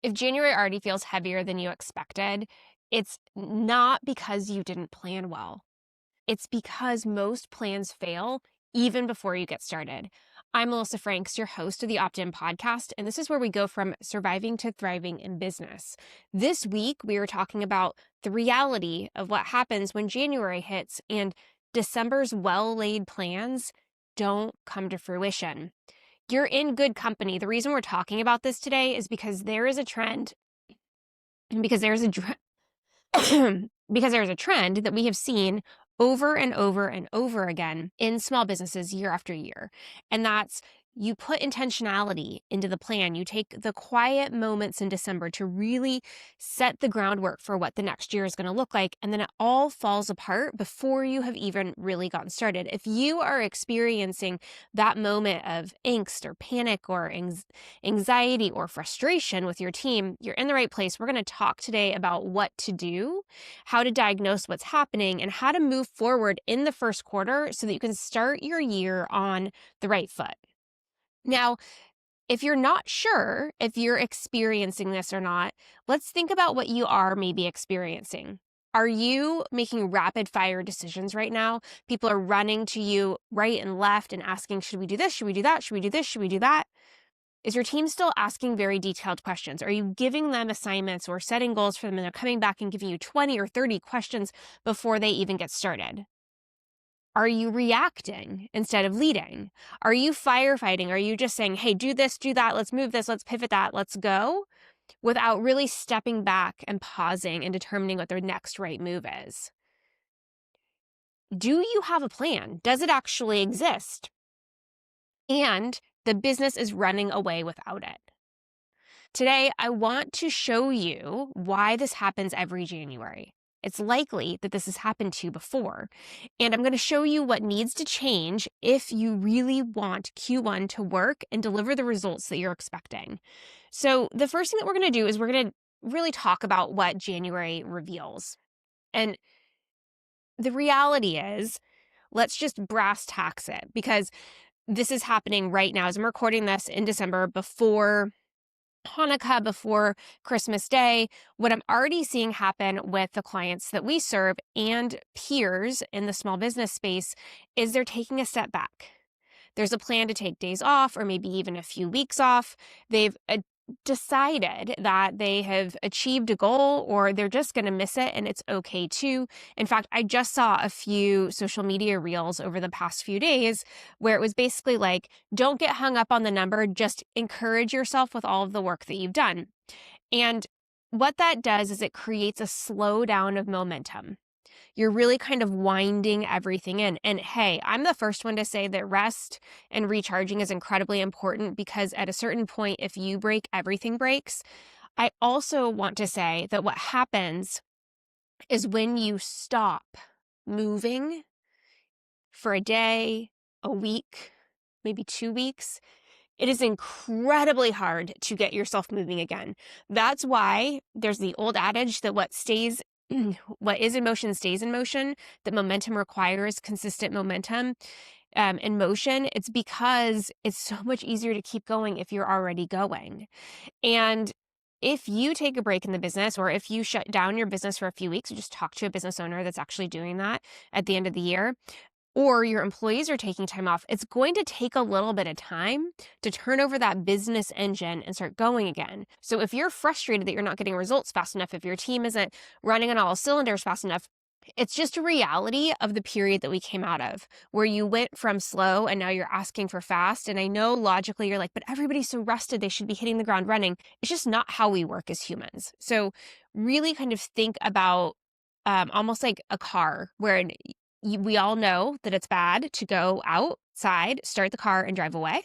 If January already feels heavier than you expected, it's not because you didn't plan well. It's because most plans fail even before you get started. I'm Melissa Franks, your host of the Opt-in podcast, and this is where we go from surviving to thriving in business. This week, we are talking about the reality of what happens when January hits and December's well-laid plans don't come to fruition. You're in good company. The reason we're talking about this today is because there is a trend, and because there's a because there's a trend that we have seen over and over and over again in small businesses year after year. And that's you put intentionality into the plan. You take the quiet moments in December to really set the groundwork for what the next year is going to look like. And then it all falls apart before you have even really gotten started. If you are experiencing that moment of angst or panic or anxiety or frustration with your team, you're in the right place. We're going to talk today about what to do, how to diagnose what's happening, and how to move forward in the first quarter so that you can start your year on the right foot. Now, if you're not sure if you're experiencing this or not, let's think about what you are maybe experiencing. Are you making rapid fire decisions right now? People are running to you right and left and asking, should we do this? Should we do that? Should we do this? Should we do that? Is your team still asking very detailed questions? Are you giving them assignments or setting goals for them and they're coming back and giving you 20 or 30 questions before they even get started? Are you reacting instead of leading? Are you firefighting? Are you just saying, hey, do this, do that, let's move this, let's pivot that, let's go, without really stepping back and pausing and determining what their next right move is? Do you have a plan? Does it actually exist? And the business is running away without it. Today, I want to show you why this happens every January. It's likely that this has happened to you before. And I'm going to show you what needs to change if you really want Q1 to work and deliver the results that you're expecting. So the first thing that we're going to do is we're going to really talk about what January reveals. And the reality is, let's just brass tacks it, because this is happening right now as I'm recording this in December before Hanukkah, before Christmas Day. What I'm already seeing happen with the clients that we serve and peers in the small business space is they're taking a step back. There's a plan to take days off or maybe even a few weeks off. They've decided that they have achieved a goal or they're just going to miss it, and it's okay too. In fact, I just saw a few social media reels over the past few days where it was basically like, don't get hung up on the number, just encourage yourself with all of the work that you've done. And what that does is it creates a slowdown of momentum. You're really kind of winding everything in. And hey, I'm the first one to say that rest and recharging is incredibly important, because at a certain point, if you break, everything breaks. I also want to say that what happens is when you stop moving for a day, a week, maybe 2 weeks, it is incredibly hard to get yourself moving again. That's why there's the old adage that what is in motion stays in motion, that momentum requires consistent momentum in motion. It's because it's so much easier to keep going if you're already going. And if you take a break in the business, or if you shut down your business for a few weeks, or just talk to a business owner that's actually doing that at the end of the year, or your employees are taking time off, it's going to take a little bit of time to turn over that business engine and start going again. So if you're frustrated that you're not getting results fast enough, if your team isn't running on all cylinders fast enough, it's just a reality of the period that we came out of, where you went from slow and now you're asking for fast. And I know logically you're like, but everybody's so rested, they should be hitting the ground running. It's just not how we work as humans. So really kind of think about almost like a car, where we all know that it's bad to go outside, start the car, and drive away.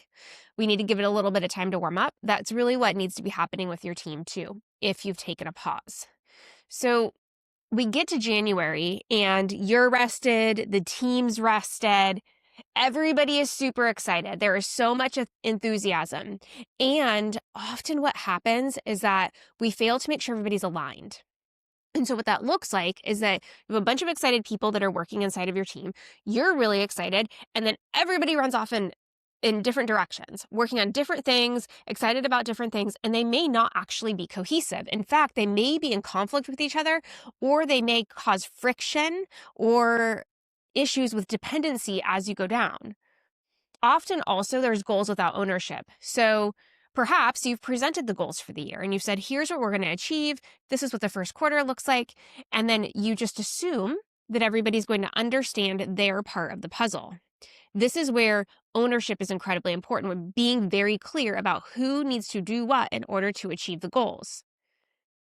We need to give it a little bit of time to warm up. That's really what needs to be happening with your team too, if you've taken a pause. So we get to January and you're rested, the team's rested, everybody is super excited. There is so much enthusiasm. And often what happens is that we fail to make sure everybody's aligned. And so what that looks like is that you have a bunch of excited people that are working inside of your team. You're really excited. And then everybody runs off and in different directions, working on different things, excited about different things, and they may not actually be cohesive. In fact, they may be in conflict with each other, or they may cause friction or issues with dependency as you go down. Often also there's goals without ownership. So perhaps you've presented the goals for the year and you've said, here's what we're going to achieve. This is what the first quarter looks like. And then you just assume that everybody's going to understand their part of the puzzle. This is where ownership is incredibly important, with being very clear about who needs to do what in order to achieve the goals.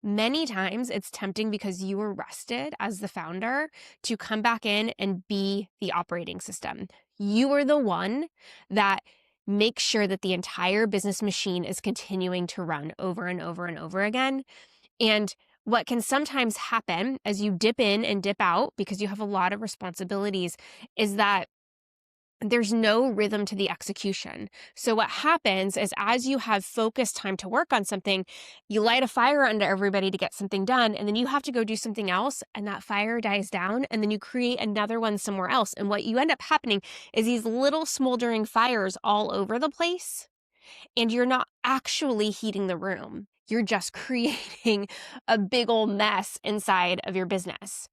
Many times it's tempting because you were rested as the founder to come back in and be the operating system. You are the one that makes sure that the entire business machine is continuing to run over and over and over again. And what can sometimes happen as you dip in and dip out, because you have a lot of responsibilities, is that there's no rhythm to the execution. So what happens is, as you have focused time to work on something, you light a fire under everybody to get something done, and then you have to go do something else, and that fire dies down, and then you create another one somewhere else. And what you end up happening is these little smoldering fires all over the place, and you're not actually heating the room. You're just creating a big old mess inside of your business.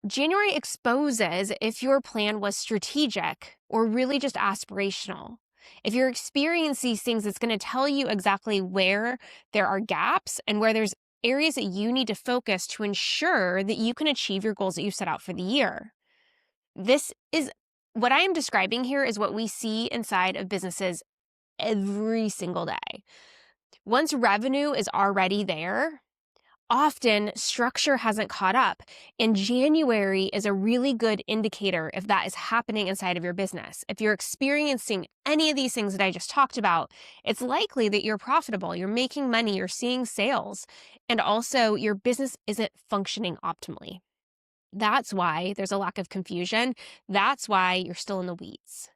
January exposes if your plan was strategic or really just aspirational. If you're experiencing these things, it's going to tell you exactly where there are gaps and where there's areas that you need to focus to ensure that you can achieve your goals that you've set out for the year. This is what I am describing here is what we see inside of businesses every single day. Once revenue is already there, often structure hasn't caught up, and January is a really good indicator if that is happening inside of your business. If you're experiencing any of these things that I just talked about, it's likely that you're profitable, you're making money, you're seeing sales, and also your business isn't functioning optimally. That's why there's a lack of confusion. That's why you're still in the weeds.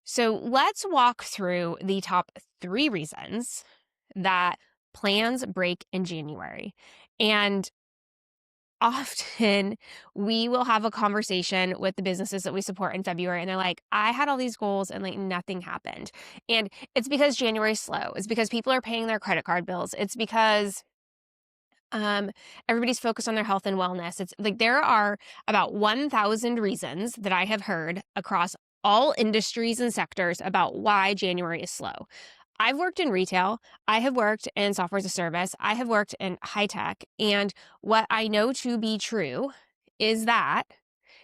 So let's walk through the top 3 reasons that plans break in January. And often we will have a conversation with the businesses that we support in February, and they're like, I had all these goals and like nothing happened. And it's because January's slow. It's because people are paying their credit card bills. It's because everybody's focused on their health and wellness. It's like there are about 1,000 reasons that I have heard across all industries and sectors about why January is slow. I've worked in retail. I have worked in software as a service. I have worked in high tech. And what I know to be true is that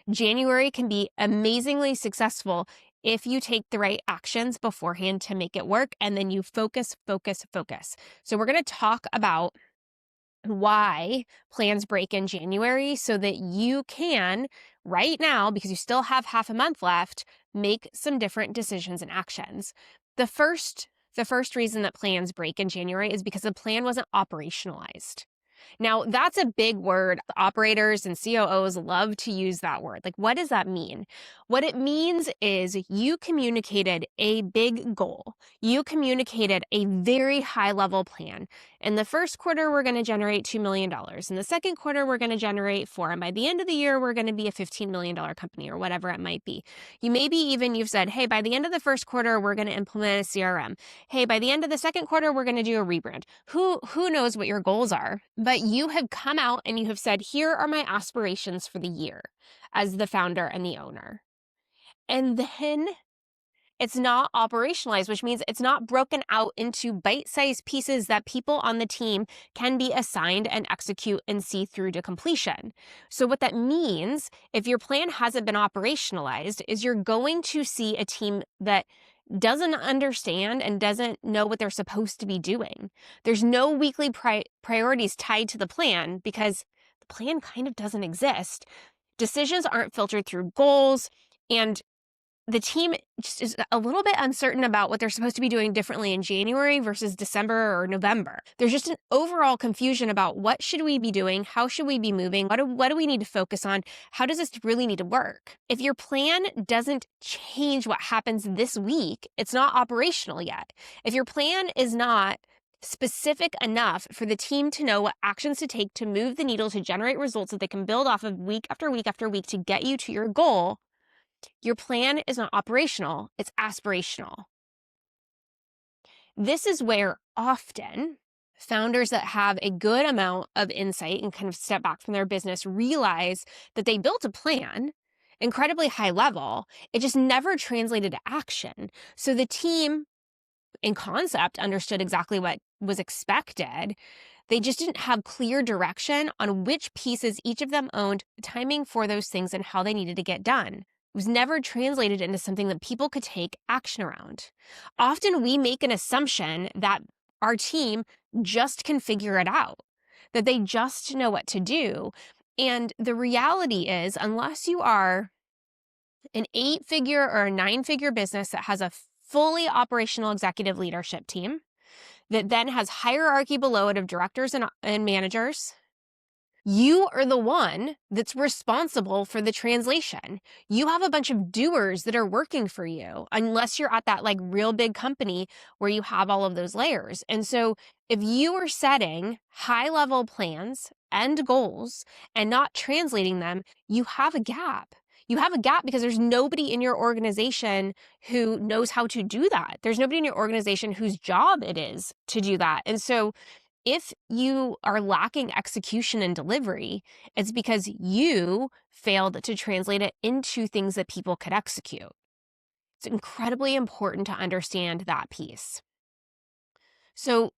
January can be amazingly successful if you take the right actions beforehand to make it work. And then you focus, focus, focus. So we're going to talk about why plans break in January so that you can, right now, because you still have half a month left, make some different decisions and actions. The first reason that plans break in January is because the plan wasn't operationalized. Now, that's a big word. Operators and COOs love to use that word. Like, what does that mean? What it means is you communicated a big goal. You communicated a very high-level plan. In the first quarter, we're going to generate $2 million. In the second quarter, we're going to generate $4 million. And by the end of the year, we're going to be a $15 million company or whatever it might be. You've said, hey, by the end of the first quarter, we're going to implement a CRM. Hey, by the end of the second quarter, we're going to do a rebrand. Who knows what your goals are? But you have come out and you have said, here are my aspirations for the year as the founder and the owner. And then it's not operationalized, which means it's not broken out into bite-sized pieces that people on the team can be assigned and execute and see through to completion. So what that means, if your plan hasn't been operationalized, is you're going to see a team that doesn't understand and doesn't know what they're supposed to be doing. There's no weekly priorities tied to the plan because the plan kind of doesn't exist. Decisions aren't filtered through goals, and the team just is a little bit uncertain about what they're supposed to be doing differently in January versus December or November. There's just an overall confusion about what should we be doing? How should we be moving? What do we need to focus on? How does this really need to work? If your plan doesn't change what happens this week, it's not operational yet. If your plan is not specific enough for the team to know what actions to take to move the needle to generate results that they can build off of week after week after week to get you to your goal, Your plan is not operational, it's aspirational. This is where often founders that have a good amount of insight and kind of step back from their business realize that they built a plan, incredibly high level. It just never translated to action. So the team in concept understood exactly what was expected. They just didn't have clear direction on which pieces each of them owned, timing for those things, and how they needed to get done. It was never translated into something that people could take action around. Often we make an assumption that our team just can figure it out, that they just know what to do. And the reality is, unless you are an 8-figure or a 9-figure business that has a fully operational executive leadership team, that then has hierarchy below it of directors and managers, you are the one that's responsible for the translation. You have a bunch of doers that are working for you, unless you're at that like real big company where you have all of those layers. And so if you are setting high-level plans and goals and not translating them, you have a gap. You have a gap because there's nobody in your organization who knows how to do that. There's nobody in your organization whose job it is to do that. And so if you are lacking execution and delivery, it's because you failed to translate it into things that people could execute. It's incredibly important to understand that piece. So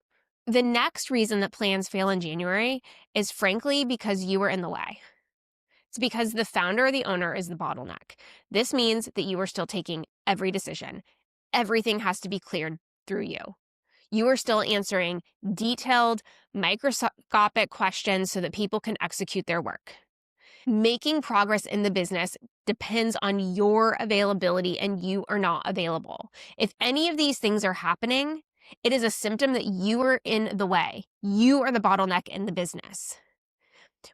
the next reason that plans fail in January is frankly because you were in the way. It's because the founder or the owner is the bottleneck. This means that you are still taking every decision. Everything has to be cleared through you. You are still answering detailed, microscopic questions so that people can execute their work. Making progress in the business depends on your availability, and you are not available. If any of these things are happening, it is a symptom that you are in the way. You are the bottleneck in the business.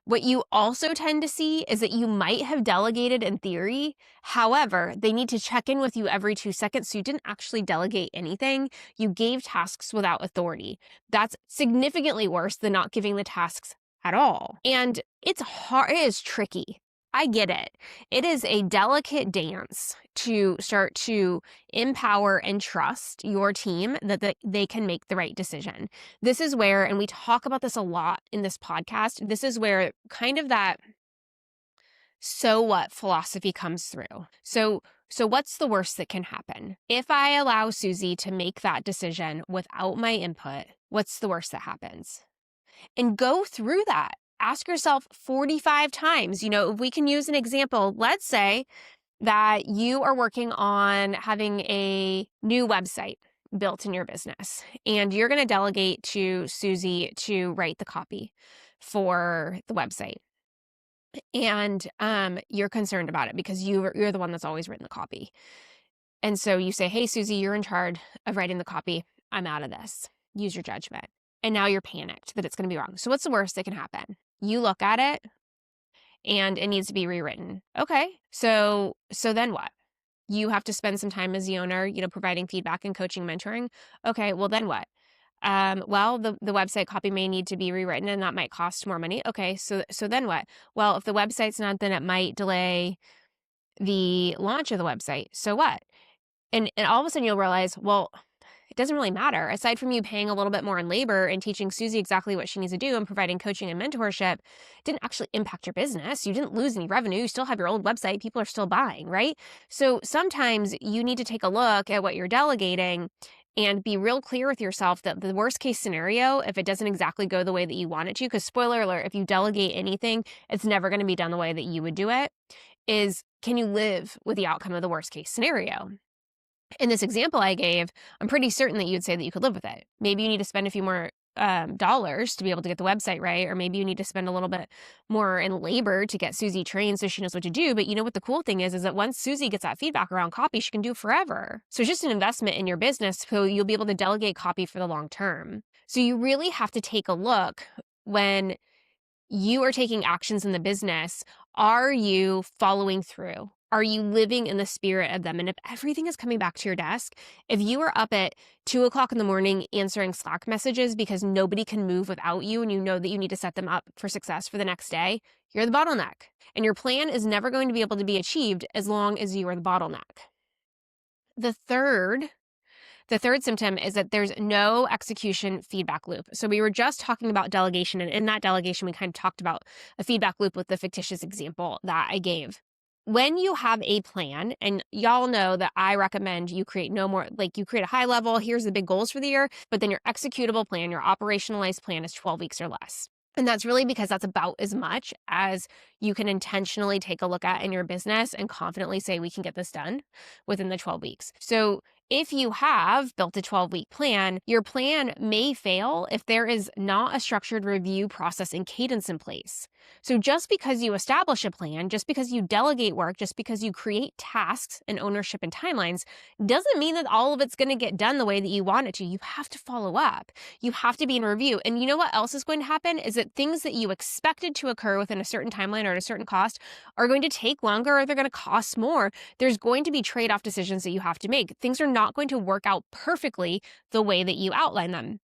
What you also tend to see is that you might have delegated in theory. However, they need to check in with you every 2 seconds. So you didn't actually delegate anything. You gave tasks without authority. That's significantly worse than not giving the tasks at all. And it's hard, it is tricky. I get it. It is a delicate dance to start to empower and trust your team that they can make the right decision. This is where, and we talk about this a lot in this podcast, this is where kind of that so what philosophy comes through. So what's the worst that can happen? If I allow Susie to make that decision without my input, what's the worst that happens? And go through that. Ask yourself 45 times. If we can use an example, let's say that you are working on having a new website built in your business, and you're going to delegate to Susie to write the copy for the website. And you're concerned about it because you're the one that's always written the copy. And so you say, hey, Susie, you're in charge of writing the copy. I'm out of this. Use your judgment. And now you're panicked that it's going to be wrong. So what's the worst that can happen? You look at it and it needs to be rewritten. Okay. So then what? You have to spend some time as the owner, providing feedback and coaching, mentoring. Okay. Well, then what? Well, the website copy may need to be rewritten and that might cost more money. Okay. So then what? Well, if the website's not, then it might delay the launch of the website. So what? And all of a sudden you'll realize, well, it doesn't really matter. Aside from you paying a little bit more in labor and teaching Susie exactly what she needs to do and providing coaching and mentorship, it didn't actually impact your business. You didn't lose any revenue. You still have your old website. People are still buying, right? So sometimes you need to take a look at what you're delegating and be real clear with yourself that the worst case scenario, if it doesn't exactly go the way that you want it to, because spoiler alert, if you delegate anything, it's never going to be done the way that you would do it, is can you live with the outcome of the worst case scenario? In this example I gave, I'm pretty certain that you'd say that you could live with it. Maybe you need to spend a few more dollars to be able to get the website right, or maybe you need to spend a little bit more in labor to get Susie trained so she knows what to do. But you know what the cool thing is that once Susie gets that feedback around copy, she can do it forever. So it's just an investment in your business so you'll be able to delegate copy for the long term. So you really have to take a look when you are taking actions in the business. Are you following through? Are you living in the spirit of them? And if everything is coming back to your desk, if you are up at 2 o'clock in the morning answering Slack messages because nobody can move without you and you know that you need to set them up for success for the next day, you're the bottleneck. And your plan is never going to be able to be achieved as long as you are the bottleneck. The third symptom is that there's no execution feedback loop. So we were just talking about delegation, and in that delegation, we kind of talked about a feedback loop with the fictitious example that I gave. When you have a plan, and y'all know that I recommend you create you create a high level, here's the big goals for the year, but then your executable plan, your operationalized plan is 12 weeks or less. And that's really because that's about as much as you can intentionally take a look at in your business and confidently say, we can get this done within the 12 weeks. So if you have built a 12-week plan, your plan may fail if there is not a structured review process and cadence in place. So just because you establish a plan, just because you delegate work, just because you create tasks and ownership and timelines, doesn't mean that all of it's going to get done the way that you want it to. You have to follow up. You have to be in review. And you know what else is going to happen is that things that you expected to occur within a certain timeline or at a certain cost are going to take longer or they're going to cost more. There's going to be trade-off decisions that you have to make. Things are not going to work out perfectly the way that you outline them.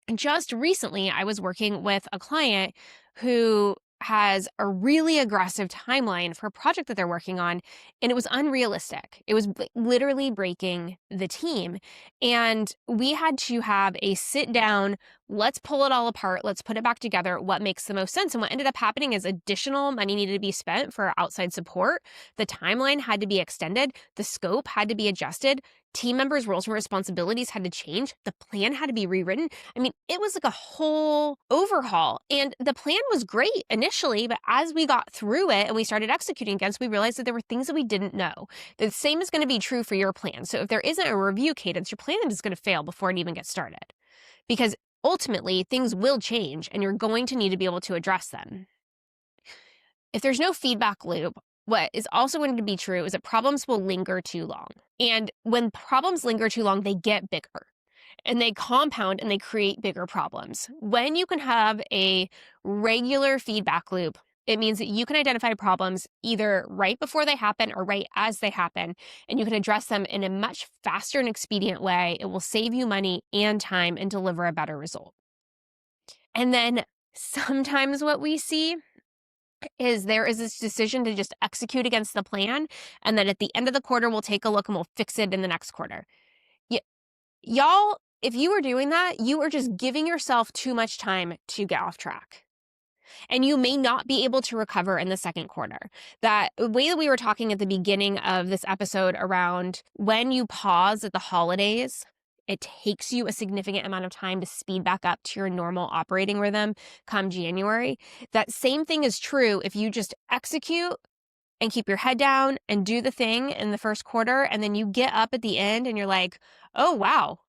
And just recently, I was working with a client who has a really aggressive timeline for a project that they're working on, and it was unrealistic. It was literally breaking the team. And we had to have a sit down, let's pull it all apart, let's put it back together, what makes the most sense. And what ended up happening is additional money needed to be spent for outside support. The timeline had to be extended, the scope had to be adjusted, team members' roles and responsibilities had to change, the plan had to be rewritten. I mean, it was like a whole overhaul. And the plan was great initially, but as we got through it and we started executing against, we realized that there were things that we didn't know. The same is going to be true for your plan. So if there isn't a review cadence, your plan is going to fail before it even gets started. Because ultimately, things will change and you're going to need to be able to address them. If there's no feedback loop, what is also going to be true is that problems will linger too long. And when problems linger too long, they get bigger and they compound and they create bigger problems. When you can have a regular feedback loop, it means that you can identify problems either right before they happen or right as they happen, and you can address them in a much faster and expedient way. It will save you money and time and deliver a better result. And then sometimes what we see is there is this decision to just execute against the plan, and then at the end of the quarter, we'll take a look and we'll fix it in the next quarter. Y'all, if you are doing that, you are just giving yourself too much time to get off track. And you may not be able to recover in the second quarter. That way that we were talking at the beginning of this episode around when you pause at the holidays, it takes you a significant amount of time to speed back up to your normal operating rhythm come January. That same thing is true if you just execute and keep your head down and do the thing in the first quarter, and then you get up at the end and you're like, oh, wow.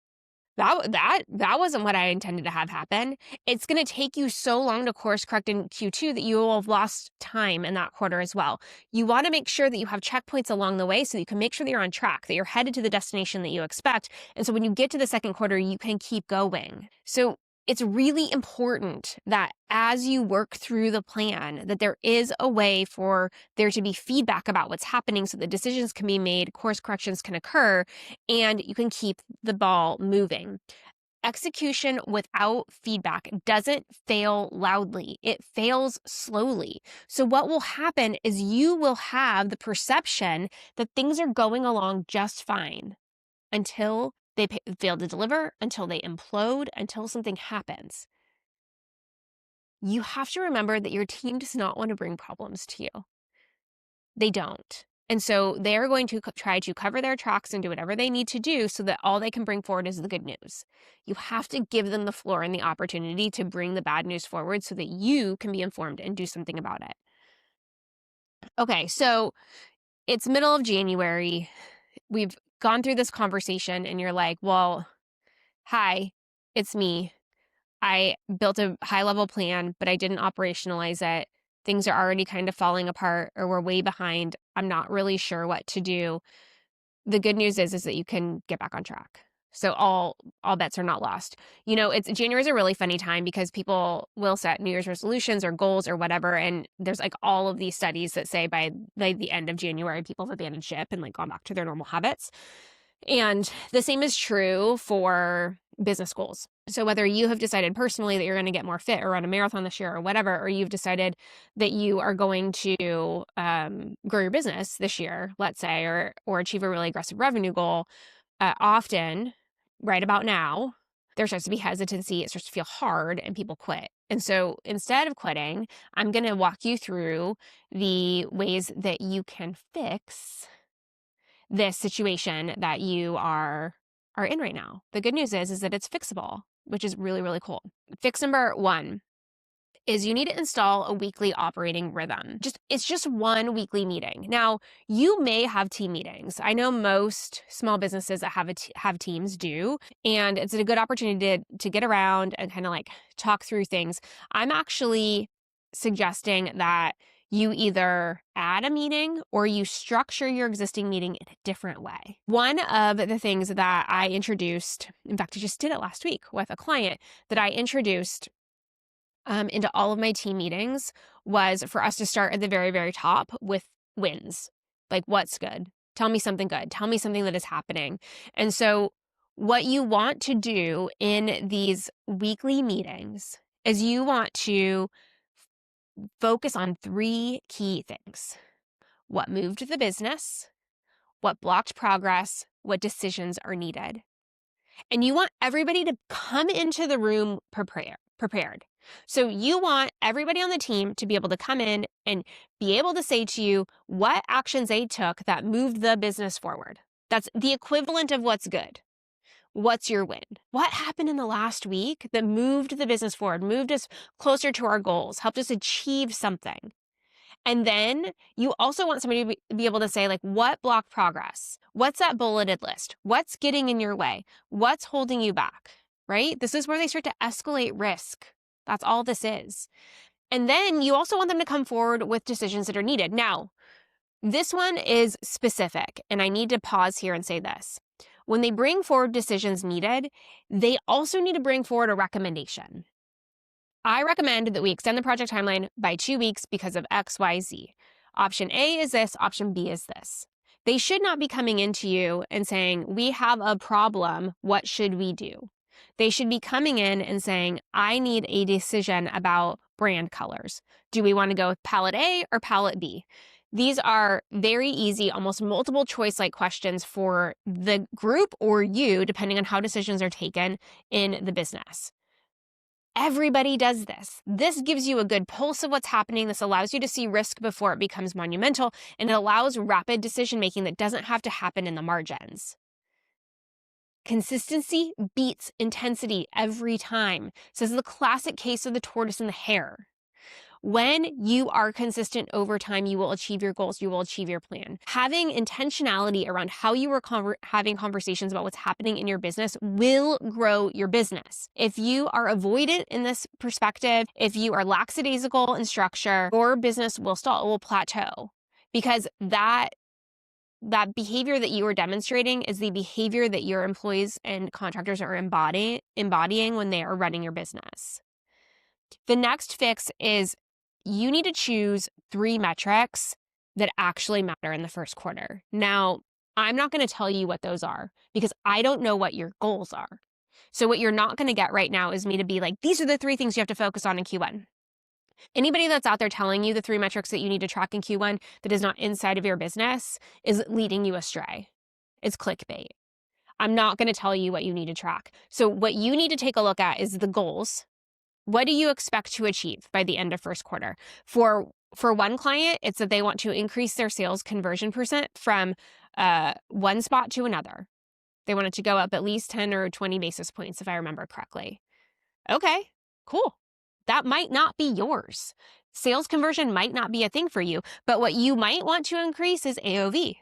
That wasn't what I intended to have happen. It's going to take you so long to course correct in Q2 that you will have lost time in that quarter as well. You want to make sure that you have checkpoints along the way so that you can make sure that you're on track, that you're headed to the destination that you expect. And so when you get to the second quarter, you can keep going. So it's really important that as you work through the plan, that there is a way for there to be feedback about what's happening so that decisions can be made, course corrections can occur, and you can keep the ball moving. Execution without feedback doesn't fail loudly. It fails slowly. So what will happen is you will have the perception that things are going along just fine until they fail to deliver, until they implode, until something happens. You have to remember that your team does not want to bring problems to you. They don't. And so they're going to try to cover their tracks and do whatever they need to do so that all they can bring forward is the good news. You have to give them the floor and the opportunity to bring the bad news forward so that you can be informed and do something about it. Okay, so it's middle of January. We've gone through this conversation and you're like, well, hi, it's me. I built a high-level plan, but I didn't operationalize it. Things are already kind of falling apart or we're way behind. I'm not really sure what to do. The good news is that you can get back on track. So all bets are not lost. It's January is a really funny time because people will set New Year's resolutions or goals or whatever, and there's like all of these studies that say by the end of January, people have abandoned ship and like gone back to their normal habits. And the same is true for business goals. So whether you have decided personally that you're going to get more fit or run a marathon this year or whatever, or you've decided that you are going to grow your business this year, let's say, or achieve a really aggressive revenue goal, often right about now, there starts to be hesitancy. It starts to feel hard and people quit. And so instead of quitting, I'm going to walk you through the ways that you can fix this situation that you are in right now. The good news is that it's fixable, which is really, really cool. Fix number 1 is you need to install a weekly operating rhythm. It's just one weekly meeting. Now, you may have team meetings. I know most small businesses that have teams do, and it's a good opportunity to get around and kind of like talk through things. I'm actually suggesting that you either add a meeting or you structure your existing meeting in a different way. One of the things that I introduced, in fact, I just did it last week with a client, that I introduced into all of my team meetings was for us to start at the very, very top with wins. Like, what's good? Tell me something good. Tell me something that is happening. And so what you want to do in these weekly meetings is you want to focus on 3 key things: what moved the business, what blocked progress, what decisions are needed. And you want everybody to come into the room prepared. So you want everybody on the team to be able to come in and be able to say to you what actions they took that moved the business forward. That's the equivalent of what's good. What's your win? What happened in the last week that moved the business forward, moved us closer to our goals, helped us achieve something? And then you also want somebody to be able to say, like, what blocked progress? What's that bulleted list? What's getting in your way? What's holding you back, right? This is where they start to escalate risk. That's all this is. And then you also want them to come forward with decisions that are needed. Now, this one is specific, and I need to pause here and say this. When they bring forward decisions needed, they also need to bring forward a recommendation. I recommend that we extend the project timeline by 2 weeks because of X, Y, Z. Option A is this, option B is this. They should not be coming into you and saying, we have a problem, what should we do? They should be coming in and saying, I need a decision about brand colors. Do we want to go with palette A or palette B? These are very easy, almost multiple choice-like questions for the group or you, depending on how decisions are taken in the business. Everybody does this. This gives you a good pulse of what's happening. This allows you to see risk before it becomes monumental, and it allows rapid decision-making that doesn't have to happen in the margins. Consistency beats intensity every time. This is the classic case of the tortoise and the hare. When you are consistent over time, you will achieve your goals, you will achieve your plan. Having intentionality around how you are having conversations about what's happening in your business will grow your business. If you are avoidant in this perspective, if you are lackadaisical in structure, your business will stall, it will plateau, because that behavior that you are demonstrating is the behavior that your employees and contractors are embodying when they are running your business. The next fix is you need to choose 3 metrics that actually matter in the first quarter. Now, I'm not going to tell you what those are because I don't know what your goals are. So what you're not going to get right now is me to be like, these are the 3 things you have to focus on in Q1. Anybody that's out there telling you the 3 metrics that you need to track in Q1 that is not inside of your business is leading you astray. It's clickbait. I'm not going to tell you what you need to track. So what you need to take a look at is the goals. What do you expect to achieve by the end of first quarter? For one client, it's that they want to increase their sales conversion percent from one spot to another. They want it to go up at least 10 or 20 basis points, if I remember correctly. Okay, cool. That might not be yours. Sales conversion might not be a thing for you, but what you might want to increase is AOV,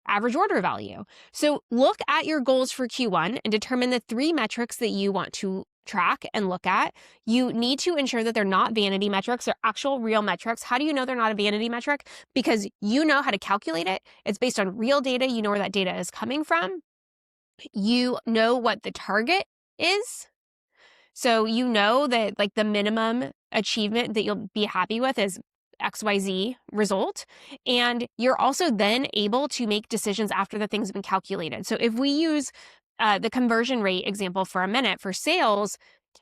average order value. So look at your goals for Q1 and determine the 3 metrics that you want to track and look at. You need to ensure that they're not vanity metrics, they're actual real metrics. How do you know they're not a vanity metric? Because you know how to calculate it. It's based on real data. You know where that data is coming from. You know what the target is. So you know that like the minimum achievement that you'll be happy with is XYZ result. And you're also then able to make decisions after the things have been calculated. So if we use the conversion rate example for a minute for sales,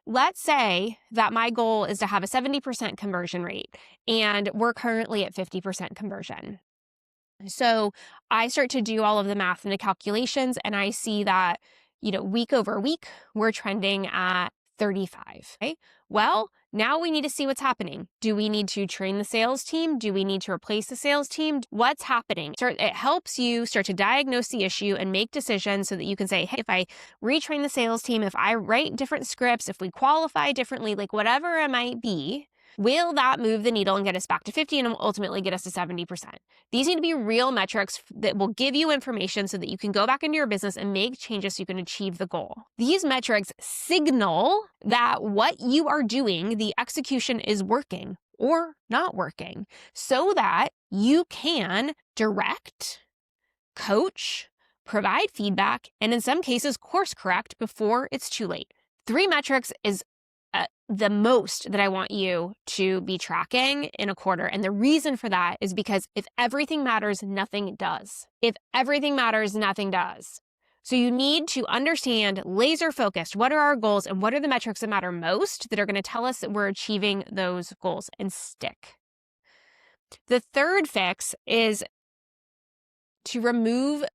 let's say that my goal is to have a 70% conversion rate and we're currently at 50% conversion. So I start to do all of the math and the calculations, and I see that, week over week, we're trending at 35. Okay. Well, now we need to see what's happening. Do we need to train the sales team? Do we need to replace the sales team? What's happening? It helps you start to diagnose the issue and make decisions so that you can say, hey, if I retrain the sales team, if I write different scripts, if we qualify differently, like whatever it might be, will that move the needle and get us back to 50 and ultimately get us to 70%? These need to be real metrics that will give you information so that you can go back into your business and make changes so you can achieve the goal. These metrics signal that what you are doing, the execution is working or not working, so that you can direct, coach, provide feedback, and in some cases, course correct before it's too late. 3 metrics is the most that I want you to be tracking in a quarter. And the reason for that is because if everything matters, nothing does. If everything matters, nothing does. So you need to understand, laser focused, what are our goals and what are the metrics that matter most that are going to tell us that we're achieving those goals, and stick. The third fix is to remove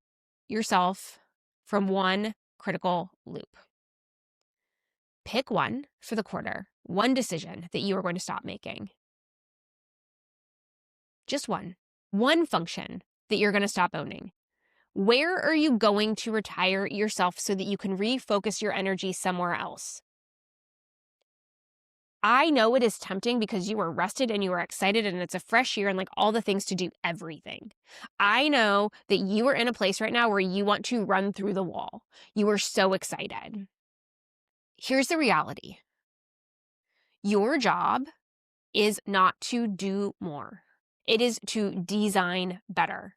yourself from one critical loop. Pick one for the quarter, one decision that you are going to stop making. Just one function that you're going to stop owning. Where are you going to retire yourself so that you can refocus your energy somewhere else? I know it is tempting because you are rested and you are excited and it's a fresh year and like all the things to do everything. I know that you are in a place right now where you want to run through the wall. You are so excited. Here's the reality. Your job is not to do more. It is to design better.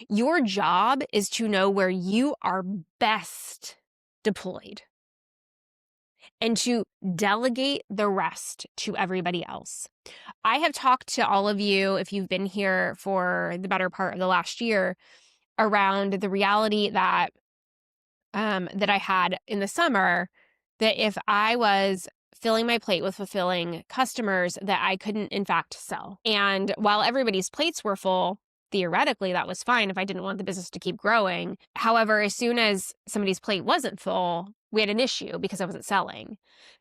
Your job is to know where you are best deployed and to delegate the rest to everybody else. I have talked to all of you, if you've been here for the better part of the last year, around the reality that I had in the summer, that if I was filling my plate with fulfilling customers, that I couldn't in fact sell. And while everybody's plates were full, theoretically that was fine if I didn't want the business to keep growing. However, as soon as somebody's plate wasn't full, we had an issue because I wasn't selling.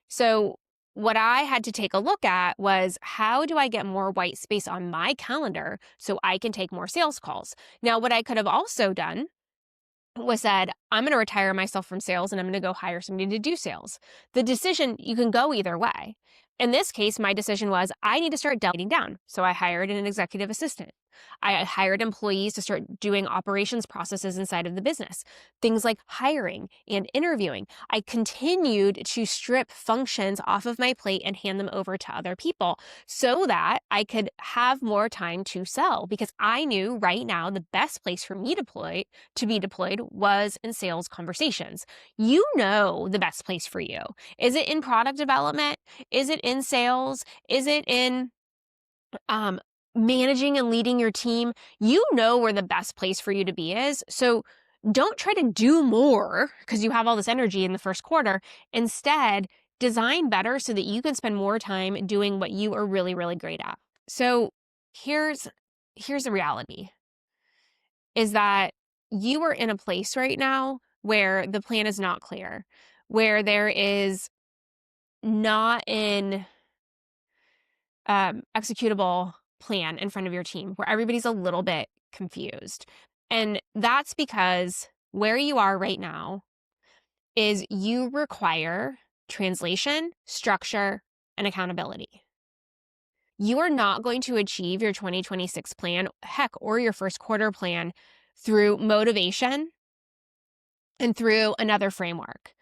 So what I had to take a look at was, how do I get more white space on my calendar so I can take more sales calls? Now, what I could have also done was said, I'm going to retire myself from sales and I'm going to go hire somebody to do sales. The decision, you can go either way. In this case, my decision was I need to start delegating down. So I hired an executive assistant. I hired employees to start doing operations processes inside of the business, things like hiring and interviewing. I continued to strip functions off of my plate and hand them over to other people so that I could have more time to sell, because I knew right now the best place for me to be deployed was in sales conversations. You know the best place for you. Is it in product development? Is it in sales? Is it in managing and leading your team? You know where the best place for you to be is. So don't try to do more because you have all this energy in the first quarter. Instead, design better so that you can spend more time doing what you are really, really great at. So here's the reality, is that you are in a place right now where the plan is not clear, where there is not an executable plan in front of your team, where everybody's a little bit confused. And that's because where you are right now is you require translation, structure, and accountability. You are not going to achieve your 2026 plan, heck, or your first quarter plan through motivation and through another framework.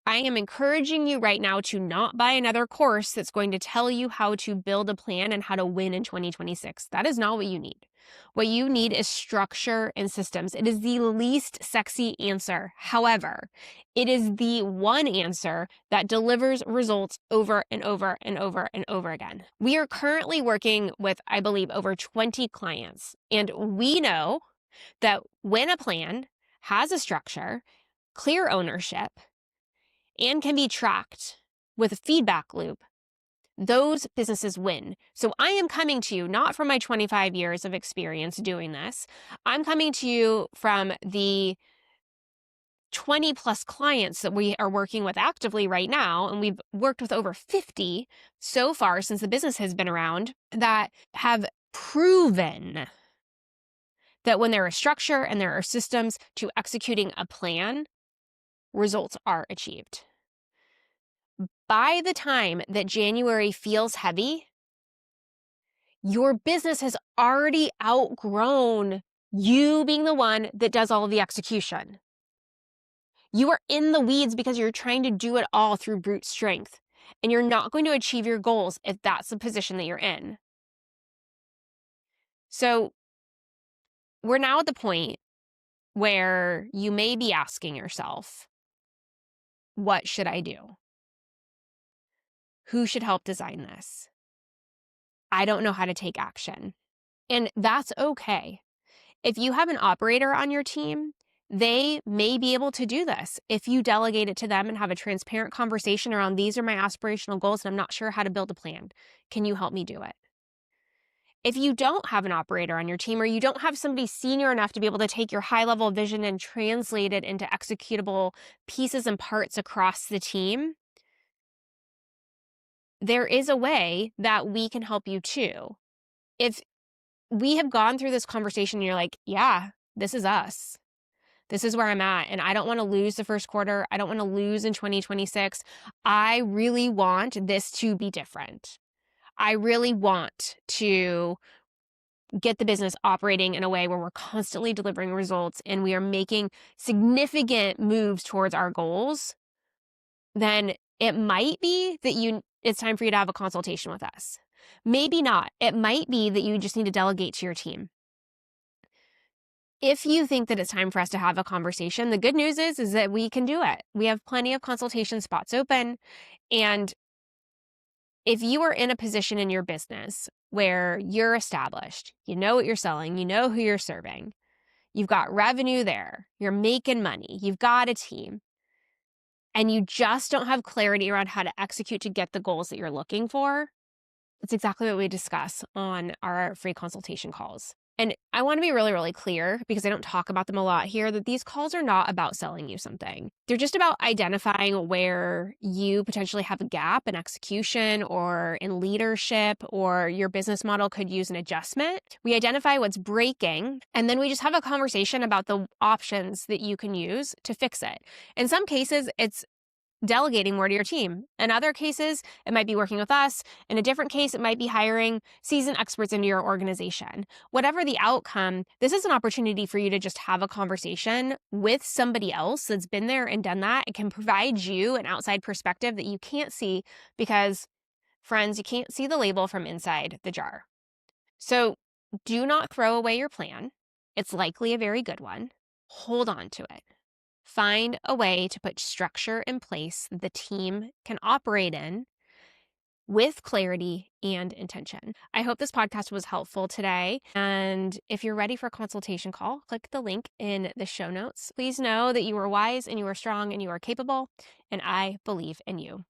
I am encouraging you right now to not buy another course that's going to tell you how to build a plan and how to win in 2026. That is not what you need. What you need is structure and systems. It is the least sexy answer. However, it is the one answer that delivers results over and over and over and over again. We are currently working with, I believe, over 20 clients, and we know that when a plan has a structure, clear ownership, and can be tracked with a feedback loop, those businesses win. So I am coming to you not from my 25 years of experience doing this. I'm coming to you from the 20 plus clients that we are working with actively right now. And we've worked with over 50 so far since the business has been around that have proven that when there is structure and there are systems to executing a plan, results are achieved. By the time that January feels heavy, your business has already outgrown you being the one that does all of the execution. You are in the weeds because you're trying to do it all through brute strength, and you're not going to achieve your goals if that's the position that you're in. So we're now at the point where you may be asking yourself, what should I do? Who should help design this? I don't know how to take action. And that's okay. If you have an operator on your team, they may be able to do this. If you delegate it to them and have a transparent conversation around these are my aspirational goals and I'm not sure how to build a plan, can you help me do it? If you don't have an operator on your team or you don't have somebody senior enough to be able to take your high-level vision and translate it into executable pieces and parts across the team, there is a way that we can help you too. If we have gone through this conversation and you're like, yeah, this is us. This is where I'm at, and I don't want to lose the first quarter. I don't want to lose in 2026. I really want this to be different. I really want to get the business operating in a way where we're constantly delivering results and we are making significant moves towards our goals. Then it might be that it's time for you to have a consultation with us. Maybe not. It might be that you just need to delegate to your team. If you think that it's time for us to have a conversation, the good news is that we can do it. We have plenty of consultation spots open. And if you are in a position in your business where you're established, you know what you're selling, you know who you're serving, you've got revenue there, you're making money, you've got a team, and you just don't have clarity around how to execute to get the goals that you're looking for, it's exactly what we discuss on our free consultation calls. And I want to be really, really clear, because I don't talk about them a lot here, that these calls are not about selling you something. They're just about identifying where you potentially have a gap in execution or in leadership, or your business model could use an adjustment. We identify what's breaking, and then we just have a conversation about the options that you can use to fix it. In some cases, it's delegating more to your team. In other cases, it might be working with us. In a different case, it might be hiring seasoned experts into your organization. Whatever the outcome, this is an opportunity for you to just have a conversation with somebody else that's been there and done that. It can provide you an outside perspective that you can't see because, friends, you can't see the label from inside the jar. So do not throw away your plan. It's likely a very good one. Hold on to it. Find a way to put structure in place the team can operate in with clarity and intention. I hope this podcast was helpful today. And if you're ready for a consultation call, click the link in the show notes. Please know that you are wise and you are strong and you are capable, and I believe in you.